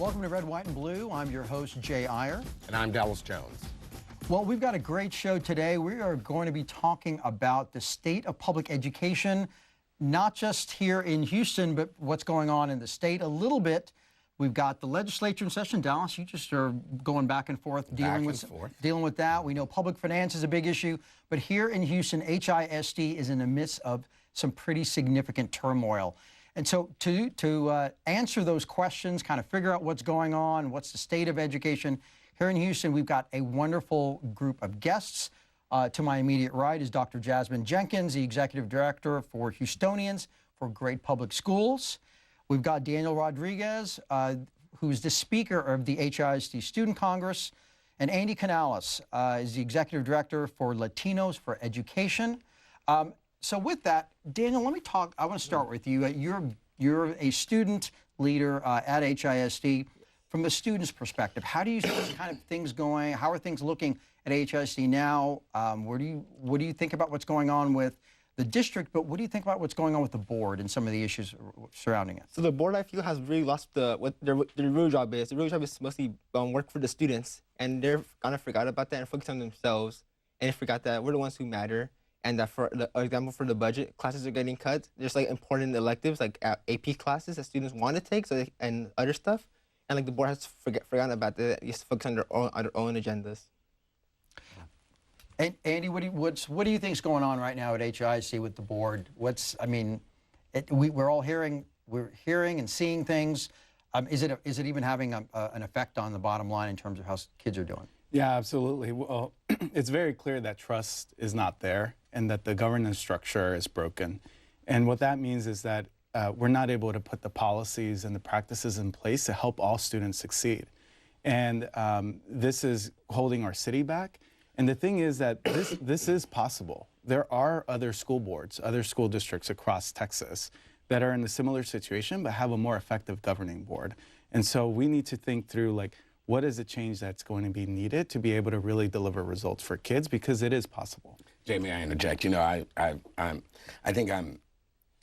Welcome to Red, White, and Blue. I'm your host, Jay Aiyer. And I'm Dallas Jones. Well, we've got a great show today. We are going to be talking about the state of public education, not just here in Houston, but what's going on in the state a little bit. We've got the legislature in session. Dallas, you just are going back and forth, dealing with that. We know public finance is a big issue, but here in Houston, HISD is in the midst of some pretty significant turmoil. And so to answer those questions, kind of figure out what's going on, what's the state of education here in Houston, we've got a wonderful group of guests. To my immediate right is Dr. Jasmine Jenkins, the Executive Director for Houstonians for Great Public Schools. We've got Daniel Rodriguez, who's the Speaker of the ISD Student Congress. And Andy Canales is the Executive Director for Latinos for Education. So with that, Daniel, let me talk. I want to start with you. You're a student leader at HISD. From the student's perspective, how do you see kind of things going? How are things looking at HISD now? What do you think about what's going on with the district? But what do you think about what's going on with the board and some of the issues surrounding it? So the board, I feel, has really lost what their real job is. The real job is mostly work for the students, and they're kind of forgot about that and focus on themselves, and they forgot that we're the ones who matter. And that, for the example, for the budget, classes are getting cut. There's like important electives like AP classes that students want to take, and other stuff. And like the board has forgotten about that. Just focus on their own agendas. And Andy, what do you think is going on right now at HISD with the board? We're all hearing and seeing things. Is it even having an effect on the bottom line in terms of how kids are doing? Yeah, absolutely. Well, it's very clear that trust is not there and that the governance structure is broken. And what that means is that we're not able to put the policies and the practices in place to help all students succeed. And this is holding our city back. And the thing is that this is possible. There are other school boards, other school districts across Texas that are in a similar situation but have a more effective governing board. And so we need to think through, like, what is the change that's going to be needed to be able to really deliver results for kids, because it is possible. Jay, may I interject? You know, I think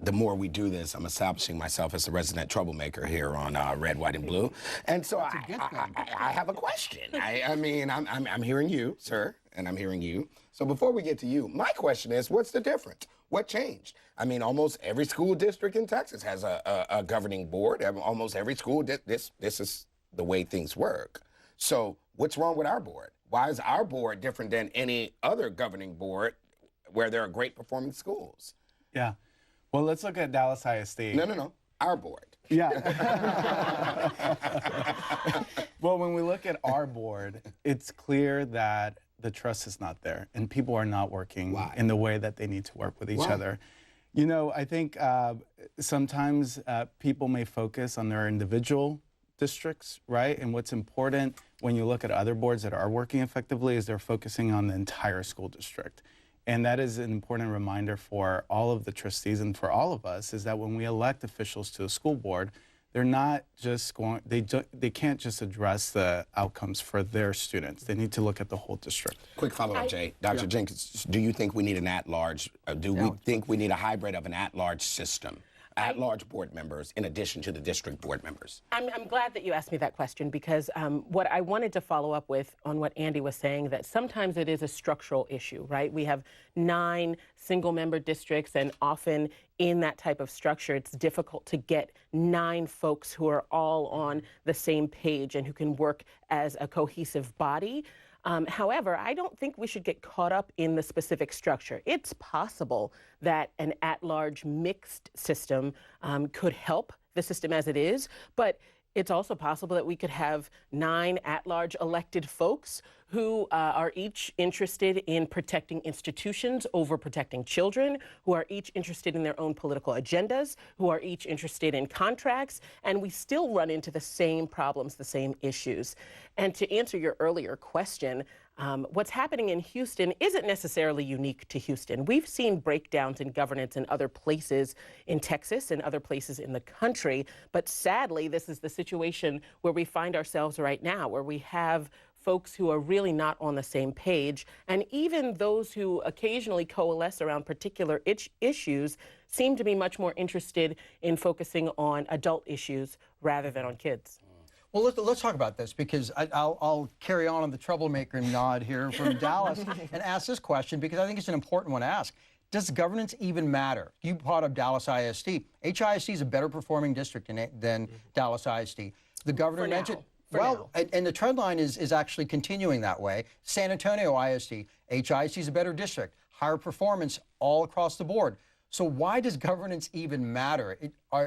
the more we do this, I'm establishing myself as a resident troublemaker here on Red, White, and Blue. And so I have a question. I mean, I'm hearing you, sir, and I'm hearing you. So before we get to you, my question is, what's the difference? What changed? I mean, almost every school district in Texas has a governing board. Almost every school, this is the way things work. So what's wrong with our board? Why is our board different than any other governing board where there are great performing schools? Yeah. Well, let's look at Dallas ISD. No. Our board. Yeah. Well, when we look at our board, it's clear that the trust is not there and people are not working in the way that they need to work with each other. You know, I think sometimes people may focus on their individual districts, right? And what's important when you look at other boards that are working effectively is they're focusing on the entire school district. And that is an important reminder for all of the trustees and for all of us, is that when we elect officials to a school board, they're not just going, they can't just address the outcomes for their students. They need to look at the whole district. Quick follow-up, Jay. Dr. Jenkins, do you think we need an at-large, we think we need a hybrid of an at-large system? At-large board members in addition to the district board members? I'm glad that you asked me that question, because what I wanted to follow up with on what Andy was saying, that sometimes it is a structural issue, right? We have 9 single-member districts, and often in that type of structure, it's difficult to get 9 folks who are all on the same page and who can work as a cohesive body. However, I don't think we should get caught up in the specific structure. It's possible that an at-large mixed system could help the system as it is, but it's also possible that we could have 9 at-large elected folks who are each interested in protecting institutions over protecting children, who are each interested in their own political agendas, who are each interested in contracts, and we still run into the same problems, the same issues. And to answer your earlier question, what's happening in Houston isn't necessarily unique to Houston. We've seen breakdowns in governance in other places in Texas and other places in the country, but sadly, this is the situation where we find ourselves right now, where we have folks who are really not on the same page, and even those who occasionally coalesce around particular issues seem to be much more interested in focusing on adult issues rather than on kids. Well, let's talk about this, because I'll carry on the troublemaker nod here from Dallas and ask this question, because I think it's an important one to ask. Does governance even matter? You brought up Dallas ISD. HISD is a better performing district than Dallas ISD. The governor mentioned, and the trend line is actually continuing that way. San Antonio ISD, HISD is a better district, higher performance all across the board. So why does governance even matter?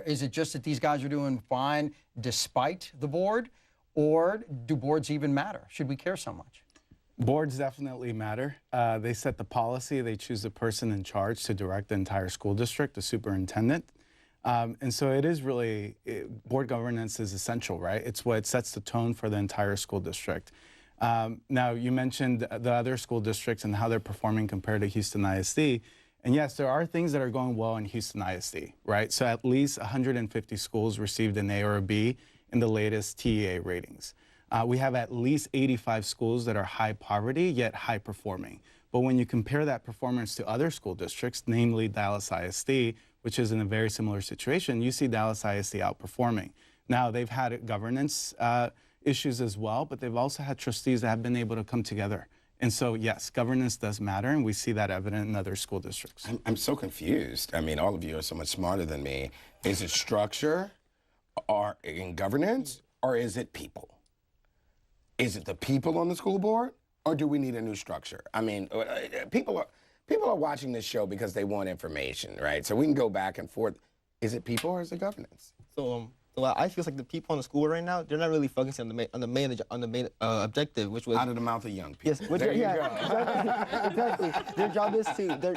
Is it just that these guys are doing fine despite the board, or do boards even matter? Should we care so much? Boards definitely matter. They set the policy. They choose the person in charge to direct the entire school district, the superintendent. And so it is really, board governance is essential, right? It's what sets the tone for the entire school district. Now, you mentioned the other school districts and how they're performing compared to Houston ISD. And yes, there are things that are going well in Houston ISD, right? So at least 150 schools received an A or a B in the latest TEA ratings. We have at least 85 schools that are high poverty, yet high performing. But when you compare that performance to other school districts, namely Dallas ISD, which is in a very similar situation, you see Dallas ISD outperforming. Now, they've had governance issues as well, but they've also had trustees that have been able to come together. And so, yes, governance does matter, and we see that evident in other school districts. I'm so confused. I mean, all of you are so much smarter than me. Is it structure or in governance, or is it people? Is it the people on the school board, or do we need a new structure? I mean, people are watching this show because they want information, right? So we can go back and forth. Is it people or is it governance? So I feel like the people on the school right now, they're not really focusing on the main objective, which was out of the mouth of young people. Yes, there you go. Exactly. Their job is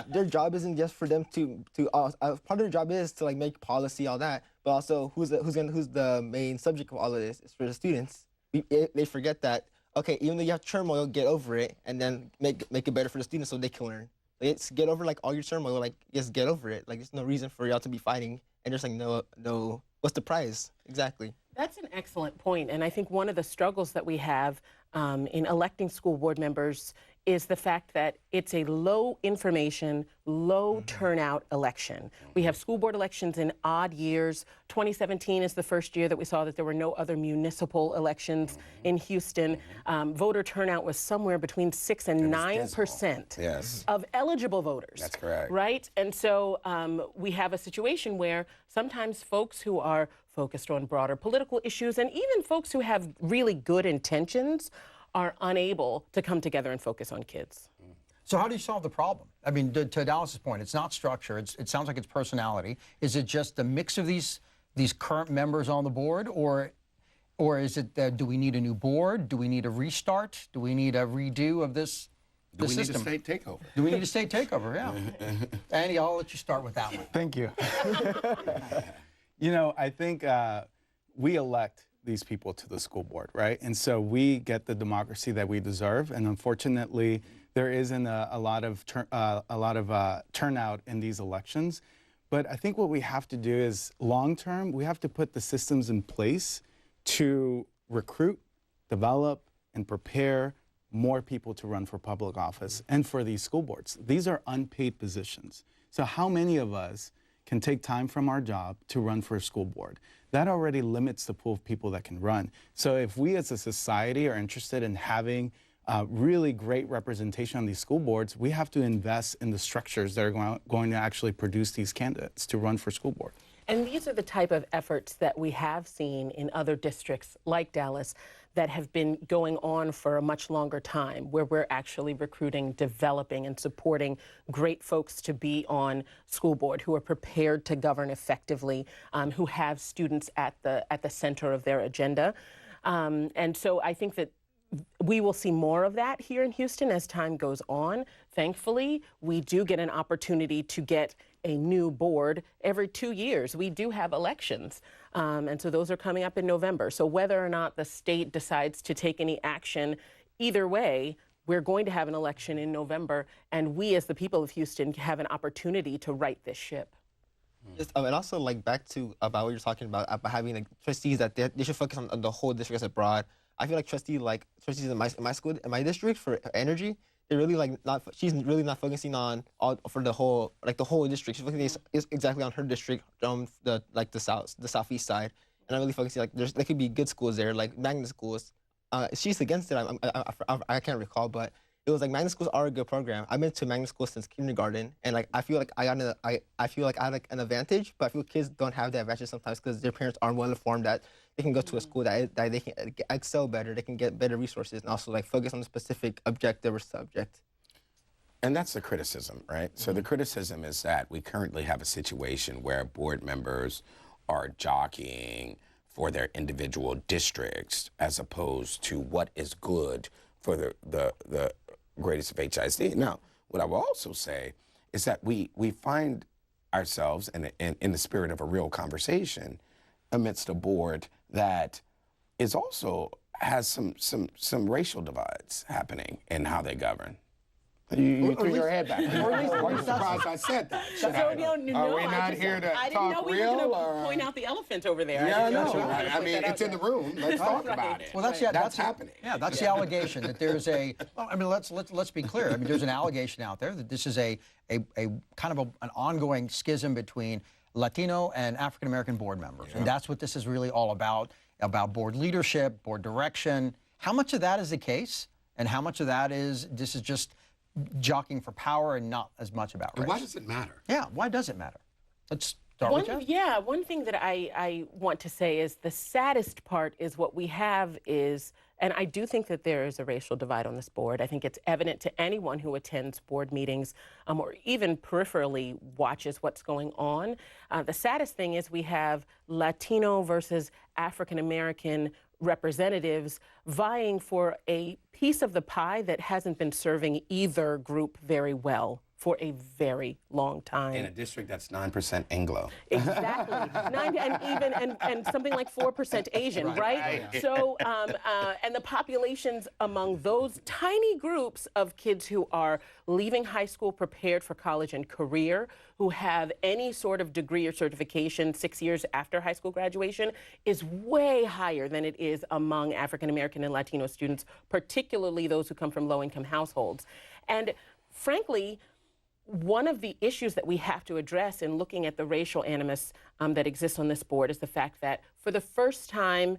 their job isn't just for them to part of their job is to like make policy, all that, but also who's the main subject of all of this is for the students. They forget that, okay, even though you have turmoil, get over it and then make it better for the students so they can learn. It's get over like all your turmoil, like just get over it. Like there's no reason for y'all to be fighting, and there's like no. What's the prize? Exactly. That's an excellent point, and I think one of the struggles that we have in electing school board members is the fact that it's a low information, low turnout election. We have school board elections in odd years. 2017 is the first year that we saw that there were no other municipal elections in Houston. Voter turnout was somewhere between 6 and 9% of eligible voters. That's correct. Right? And so we have a situation where sometimes folks who are focused on broader political issues, and even folks who have really good intentions, are unable to come together and focus on kids. So how do you solve the problem? I mean, to Dallas's point, it's not structure. It sounds like it's personality. Is it just a mix of these current members on the board, or is it do we need a new board? Do we need a restart? Do we need a redo of this? Do we need a state takeover? Do we need a state takeover? Yeah. Andy, I'll let you start with that one. Thank you. You know, I think we elect these people to the school board, right? And so we get the democracy that we deserve. And unfortunately, there isn't a lot of turnout in these elections. But I think what we have to do is, long term, we have to put the systems in place to recruit, develop, and prepare more people to run for public office and for these school boards. These are unpaid positions. So how many of us can take time from our job to run for a school board? That already limits the pool of people that can run. So if we as a society are interested in having really great representation on these school boards, we have to invest in the structures that are going to actually produce these candidates to run for school board. And these are the type of efforts that we have seen in other districts like Dallas that have been going on for a much longer time, where we're actually recruiting, developing, and supporting great folks to be on school board who are prepared to govern effectively, who have students at the center of their agenda. And so I think that we will see more of that here in Houston as time goes on. Thankfully, we do get an opportunity to get a new board every 2 years. We do have elections, and so those are coming up in November. So whether or not the state decides to take any action, either way, we're going to have an election in November, and we as the people of Houston have an opportunity to right this ship. Just, and also, like, back to about what you're talking about having like trustees that they should focus on the whole district as a broad. I feel like trustees in my school, in my district for energy, they're really like not. She's really not focusing on all for the whole district. She's focusing exactly on her district, the southeast side, and I really focus like there could be good schools there, like magnet schools. She's against it. I can't recall, but it was like magnet schools are a good program. I've been to magnet schools since kindergarten, and like I feel like I feel like I have like an advantage, but I feel kids don't have that advantage sometimes because their parents aren't well informed that they can go to a school that they can excel better, they can get better resources, and also like focus on a specific objective or subject. And that's the criticism, right? So the criticism is that we currently have a situation where board members are jockeying for their individual districts as opposed to what is good for the greatest of HISD. Now, what I will also say is that we find ourselves in the spirit of a real conversation amidst a board that is also has some racial divides happening in how they govern. You threw your head back. Are you surprised I said that? Are we not here to I didn't talk know we real? were going Or? to point out the elephant over there. Yeah, I know. I mean, it's in the room. Let's talk about it. Well, that's happening. Yeah, that's the allegation that there's a. Well, I mean, let's be clear. I mean, there's an allegation out there that this is a kind of an ongoing schism between Latino and African American board members, and that's what this is really all about board leadership, board direction. How much of that is the case, and how much of that is this is just jockeying for power and not as much about race? And why does it matter? Yeah, why does it matter? Let's start with Jeff. Yeah, one thing that I want to say is the saddest part is what we have is, and I do think that there is a racial divide on this board. I think it's evident to anyone who attends board meetings or even peripherally watches what's going on. The saddest thing is we have Latino versus African American representatives vying for a piece of the pie that hasn't been serving either group very well for a very long time. In a district that's 9% Anglo. Exactly. And something like 4% Asian, right? So, and the populations among those tiny groups of kids who are leaving high school prepared for college and career, who have any sort of degree or certification 6 years after high school graduation, is way higher than it is among African American and Latino students, particularly those who come from low-income households. And frankly, one of the issues that we have to address in looking at the racial animus that exists on this board is the fact that for the first time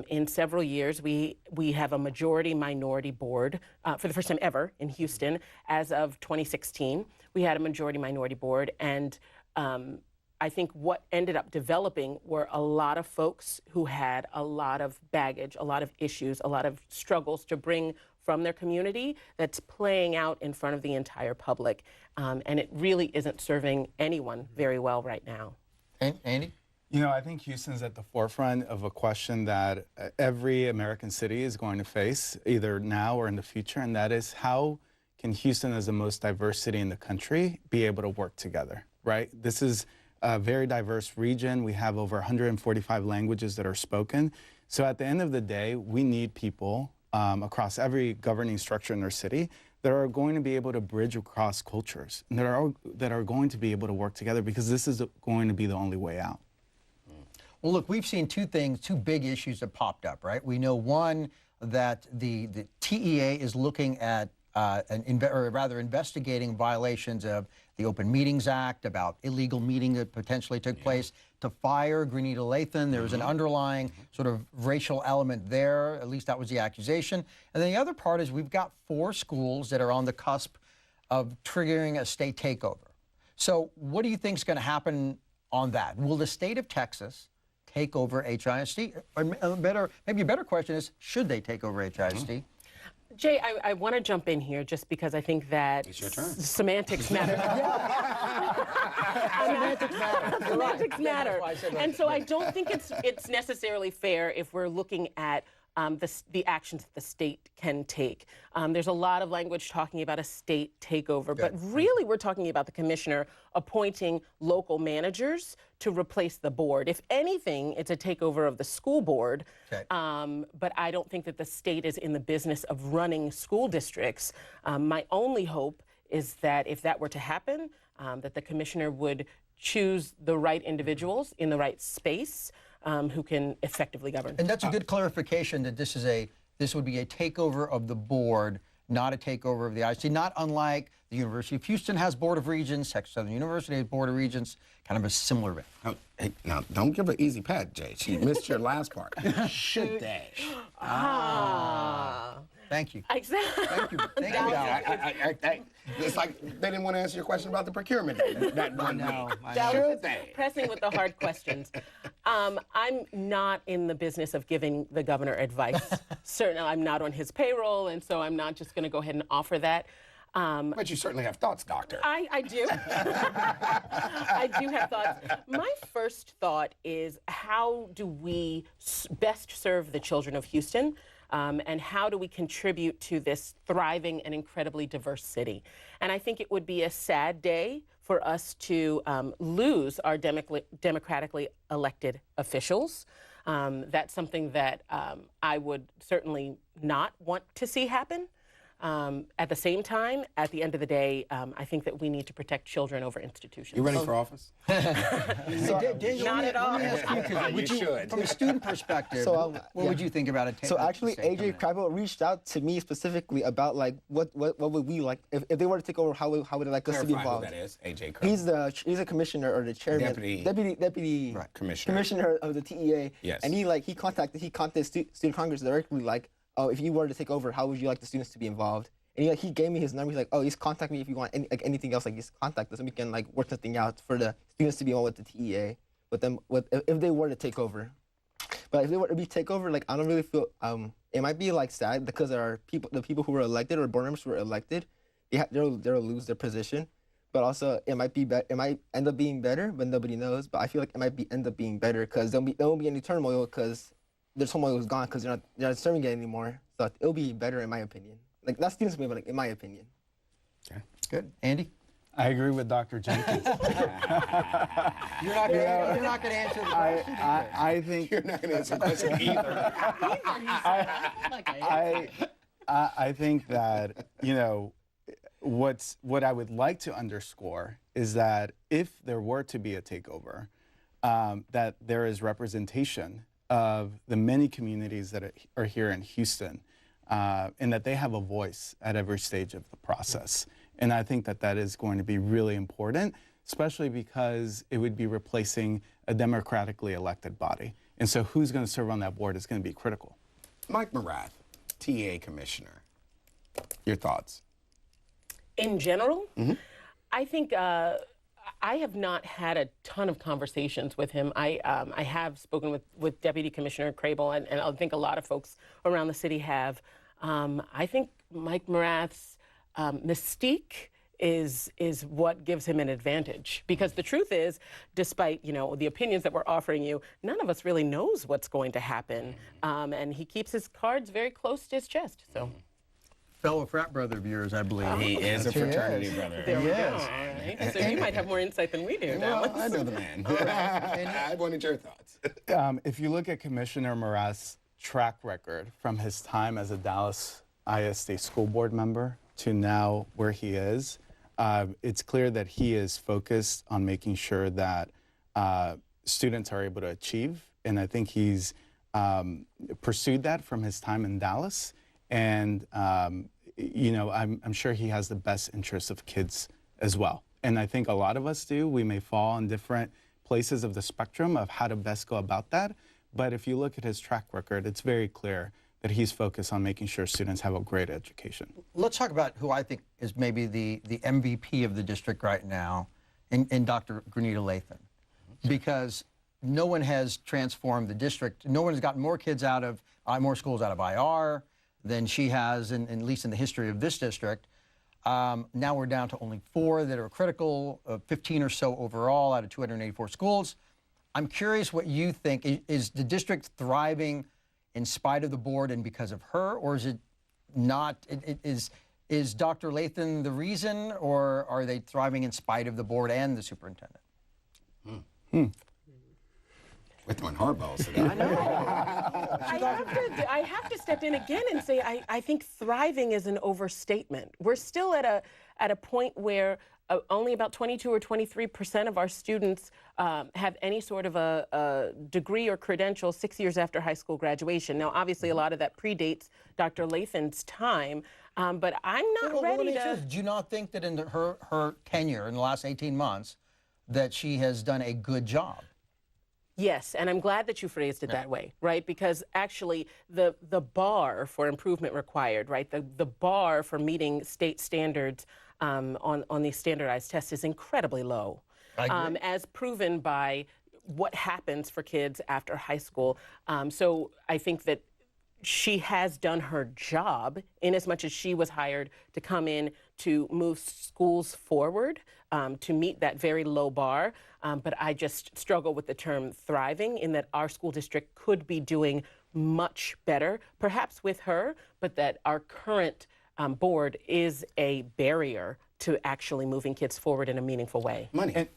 in several years, we have a majority-minority board, for the first time ever in Houston. As of 2016, we had a majority-minority board, and I think what ended up developing were a lot of folks who had a lot of baggage, a lot of issues, a lot of struggles to bring from their community that's playing out in front of the entire public. And it really isn't serving anyone very well right now. Andy? You know, I think Houston's at the forefront of a question that every American city is going to face, either now or in the future, and that is how can Houston, as the most diverse city in the country, be able to work together, right? This is a very diverse region. We have over 145 languages that are spoken. So at the end of the day, we need people across every governing structure in our city that are going to be able to bridge across cultures and that are going to be able to work together, because this is going to be the only way out. Well, look, we've seen two big issues that popped up, right? We know, one, that the TEA is looking at, investigating violations of the Open Meetings Act, about illegal meeting that potentially took place, to fire Grenita Lathan. There was an underlying sort of racial element there. At least that was the accusation. And then the other part is we've got 4 schools that are on the cusp of triggering a state takeover. So what do you think is going to happen on that? Will the state of Texas take over HISD? Or maybe a better question is, should they take over HISD? Jay, I want to jump in here just because I think that It's your turn. Semantics matter. Semantics matter. Semantics matter. That's why I said And so I don't think it's necessarily fair if we're looking at the actions that the state can take. There's a lot of language talking about a state takeover, but really we're talking about the commissioner appointing local managers to replace the board. If anything, it's a takeover of the school board, but I don't think that the state is in the business of running school districts. My only hope is that if that were to happen, that the commissioner would choose the right individuals in the right space who can effectively govern. And that's a good clarification that this would be a takeover of the board, not a takeover of the ISD, not unlike the University of Houston has Board of Regents, Texas Southern University has Board of Regents, kind of a similar vein. Oh, hey, now, don't give her easy pat, Jay. She missed your last part. Should they? Thank you. Exactly. Thank you. Thank you, Alex. It's like they didn't want to answer your question about the procurement. That one know, week. I That know. was pressing with the hard questions. I'm not in the business of giving the governor advice. Certainly, I'm not on his payroll, and so I'm not just going to go ahead and offer that. But you certainly have thoughts, doctor. I do. I do have thoughts. My first thought is, how do we best serve the children of Houston? And how do we contribute to this thriving and incredibly diverse city? And I think it would be a sad day for us to lose our democratically elected officials. That's something that I would certainly not want to see happen. At the same time, at the end of the day, I think that we need to protect children over institutions. You running for office? Daniel, Not at all. Let me ask you, 'cause You should. from a student perspective, So, what would you think about it? So actually, AJ Krabel reached out to me specifically about like what would we like if they were to take over, how would they like us to be Clarify who involved? that is. AJ Kirk. He's a commissioner or the chairman, Deputy Right. Commissioner. of the TEA. Yes. And he contacted Student Congress directly, like, oh, if you were to take over, how would you like the students to be involved? And he gave me his number. He's like, oh, just contact me if you want anything else. Like, just contact us and we can like work something out for the students to be on with the TEA. If they were to take over. But if they were to take over, like, I don't really feel it might be like sad because the people who were elected or board members who were elected, they'll lose their position. But also it might end up being better, but nobody knows. But I feel like it might end up being better because there won't be any turmoil because their turmoil is gone because they're not serving it anymore. So it'll be better in my opinion. Like, not students' opinion, but like, in my opinion. Okay. Good. Andy? I agree with Dr. Jenkins. You're not going to answer the question. I think You're not going to answer the question either. I think that, what I would like to underscore is that if there were to be a takeover, that there is representation of the many communities that are here in Houston, and that they have a voice at every stage of the process. And I think that is going to be really important, especially because it would be replacing a democratically elected body. And so who's going to serve on that board is going to be critical. Mike Morath, TA Commissioner. Your thoughts? In general, I think I have not had a ton of conversations with him. I have spoken with Deputy Commissioner Krabel, and I think a lot of folks around the city have. I think Mike Morath's mystique is what gives him an advantage, because the truth is, despite the opinions that we're offering you, none of us really knows what's going to happen, and he keeps his cards very close to his chest. So. Fellow frat brother of yours, I believe. He is a fraternity brother. There we go. Yes. All right. So you might have more insight than we do. Well, I know the man. I wanted your thoughts. If you look at Commissioner Morath's track record from his time as a Dallas ISD school board member to now where he is, it's clear that he is focused on making sure that students are able to achieve. And I think he's pursued that from his time in Dallas. And, I'm sure he has the best interests of kids as well. And I think a lot of us do. We may fall on different places of the spectrum of how to best go about that. But if you look at his track record, it's very clear that he's focused on making sure students have a great education. Let's talk about who I think is maybe the MVP of the district right now, in Dr. Granita Lathan. Because no one has transformed the district. No one has gotten more schools out of Aiyer than she has, at least in the history of this district. Now we're down to only 4 that are critical, 15 or so overall out of 284 schools. I'm curious what you think. Is the district thriving in spite of the board and because of her, or is it not? Is Dr. Lathan the reason, or are they thriving in spite of the board and the superintendent? We're throwing hardballs today. I know. I have to step in again and say I think thriving is an overstatement. We're still at a point where only about 22 or 23% of our students have any sort of a degree or credential 6 years after high school graduation. Now, obviously, a lot of that predates Dr. Lathan's time. But I'm not Well, let ready me to. just, do you not think that in her tenure in the last 18 months that she has done a good job? Yes, and I'm glad that you phrased it that way, right? Because actually, the bar for improvement required, right? The bar for meeting state standards on these standardized tests is incredibly low, I agree. as proven by what happens for kids after high school. So I think that she has done her job in as much as she was hired to come in to move schools forward to meet that very low bar. But I just struggle with the term thriving in that our school district could be doing much better, perhaps with her, but that our current board is a barrier to actually moving kids forward in a meaningful way. And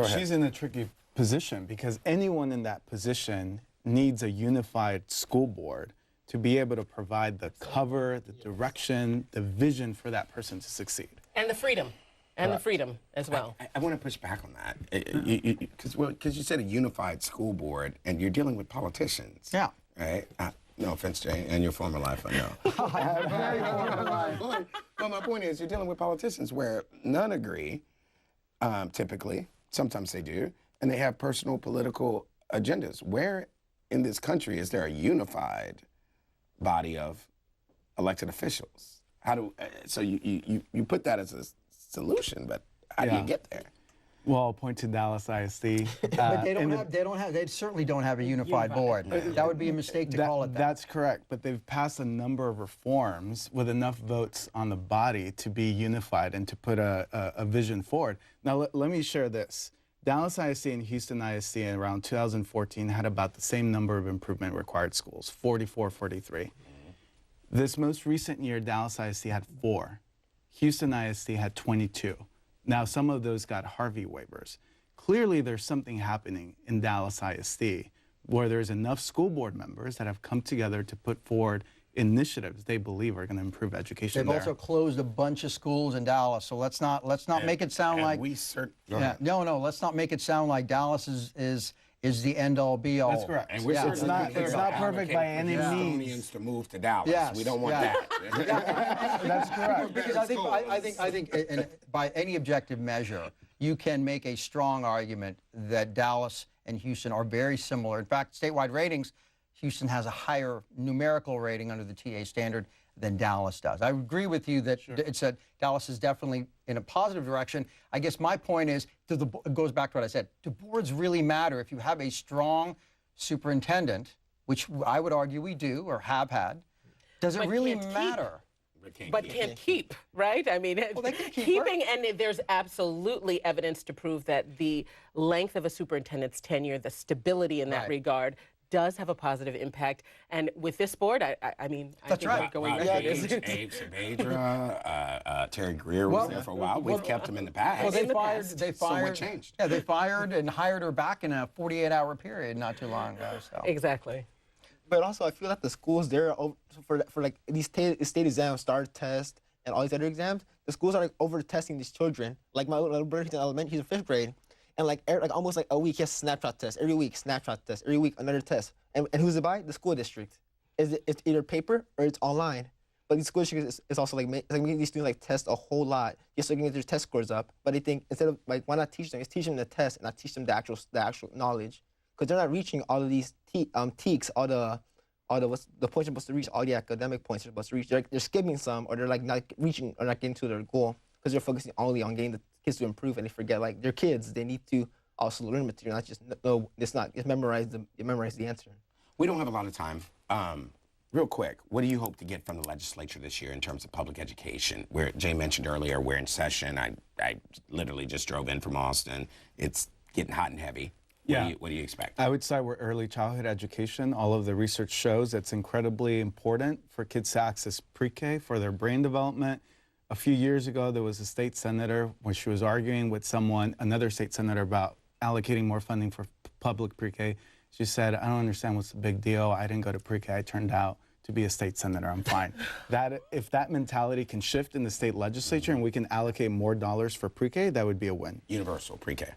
she's in a tricky position because anyone in that position needs a unified school board to be able to provide the cover, the direction, the vision for that person to succeed. And the freedom. And the freedom as well. I want to push back on that because you said a unified school board and you're dealing with politicians. Yeah. Right? No offense, Jay, and your former life, I know. Very former life. But my point is, you're dealing with politicians where none agree, typically. Sometimes they do, and they have personal political agendas. Where in this country is there a unified body of elected officials? So you put that as a solution, but how do you get there? Well, I'll point to Dallas ISD. But they certainly don't have a unified board. That would be a mistake to call it that. That's correct, but they've passed a number of reforms with enough votes on the body to be unified and to put a vision forward. Now, let me share this. Dallas ISD and Houston ISD in around 2014 had about the same number of improvement required schools, 44, 43. This most recent year, Dallas ISD had 4. Houston ISD had 22. Now, some of those got Harvey waivers. Clearly, there's something happening in Dallas ISD where there's enough school board members that have come together to put forward initiatives they believe are going to improve education They've there. also closed a bunch of schools in Dallas, so let's not make it sound like let's not make it sound like Dallas is the end all be all. That's correct. And we're It's not perfect by any means. Houstonians to move to Dallas. Yes, We don't want that. That's correct. Because I think by any objective measure, you can make a strong argument that Dallas and Houston are very similar. In fact, statewide ratings, Houston has a higher numerical rating under the TA standard than Dallas does. I agree with you that Dallas is definitely in a positive direction. I guess my point is, it goes back to what I said. Do boards really matter if you have a strong superintendent, which I would argue we do or have had? Does it really matter? But can't keep, right? I mean, they can keep keeping, and there's absolutely evidence to prove that the length of a superintendent's tenure, the stability in that regard, does have a positive impact. And with this board, I mean, that's right. Abe Sabedra, Terry Greer was there for a while. We've kept him in the past. Well, they fired. So what changed? Yeah, they fired and hired her back in a 48-hour period not too long ago. So. Exactly. But also, I feel that the schools there for like these state exams, STAR test, and all these other exams, the schools are like over testing these children. Like my little brother, he's in elementary, he's in 5th grade. And like almost like a week, he has snapshot test. Every week, snapshot test. Every week, another test. And who's it by? The school district. It's either paper or it's online. But the school district is also like making these students like test a whole lot just so they can get their test scores up. But they think instead of like, why not teach them? Just teach them the test and not teach them the actual knowledge. Because they're not reaching all of these TEKs, all the points they're supposed to reach, all the academic points they're supposed to reach. They're skipping some, or they're like not reaching or not getting to their goal because they're focusing only on getting the kids to improve, and they forget like they're kids. They need to also learn material, not just memorize the answer. We don't have a lot of time. Real quick, what do you hope to get from the legislature this year in terms of public education? Where Jay mentioned earlier, we're in session. I literally just drove in from Austin. It's getting hot and heavy. What do you expect? I would say we're early childhood education. All of the research shows it's incredibly important for kids to access pre-K for their brain development. A few years ago, there was a state senator when she was arguing with another state senator about allocating more funding for public pre-K. She said, I don't understand what's the big deal. I didn't go to pre-K. I turned out to be a state senator. I'm fine. If that mentality can shift in the state legislature and we can allocate more dollars for pre-K, that would be a win. Universal pre-K.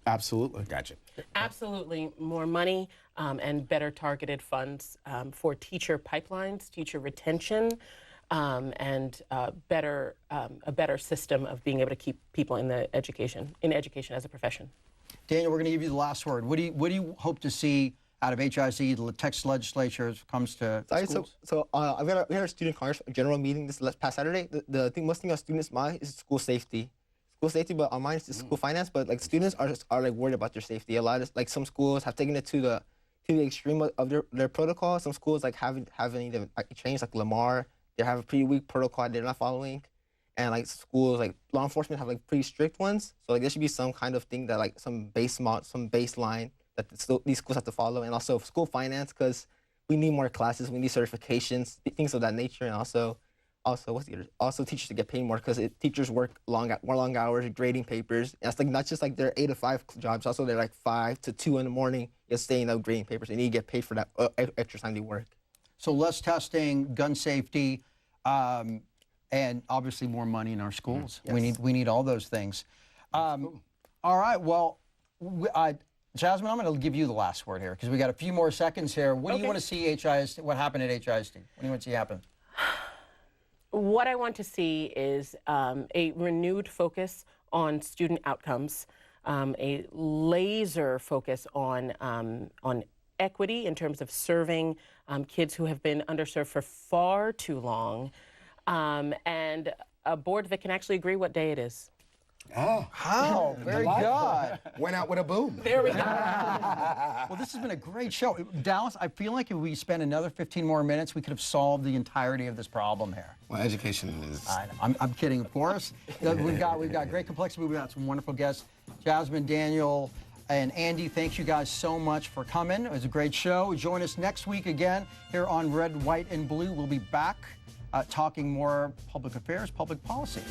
Absolutely. Gotcha. Absolutely. More money and better targeted funds for teacher pipelines, teacher retention. and a better system of being able to keep people in education as a profession. Daniel, we're going to give you the last word. What do you hope to see out of HISD, the Texas legislature, as it comes to schools? We had our Student Congress general meeting this past Saturday. The most thing on students' mind is school safety. School safety, but on mine is school finance. But like students are like worried about their safety. A lot of like some schools have taken it to the extreme of their protocol. Some schools like having them change, like Lamar. They have a pretty weak protocol they're not following, and like schools like law enforcement have like pretty strict ones. So like there should be some kind of thing that like some baseline that these schools have to follow, and also school finance, because we need more classes, we need certifications, things of that nature, and also teachers to get paid more, because teachers work more long hours grading papers. And it's like not just like their 8 to 5 jobs, also they're like 5 to 2 in the morning just staying up grading papers. They need to get paid for that extra time they work. So less testing, gun safety, and obviously more money in our schools. Yes. We need all those things. All right. Well, Jasmine, I'm going to give you the last word here because we got a few more seconds here. What do you want to see what happened at HISD? What do you want to see happen? What I want to see is a renewed focus on student outcomes, a laser focus on equity in terms of serving kids who have been underserved for far too long, and a board that can actually agree what day it is. Oh, how very good. Went out with a boom. There we go. Well, this has been a great show. Dallas, I feel like if we spent another 15 more minutes, we could have solved the entirety of this problem here. Well, education is... I'm kidding, of course. We've got great complexity. We've got some wonderful guests. Jasmine, Daniel, and Andy, thank you guys so much for coming. It was a great show. Join us next week again here on Red, White, and Blue. We'll be back talking more public affairs, public policy.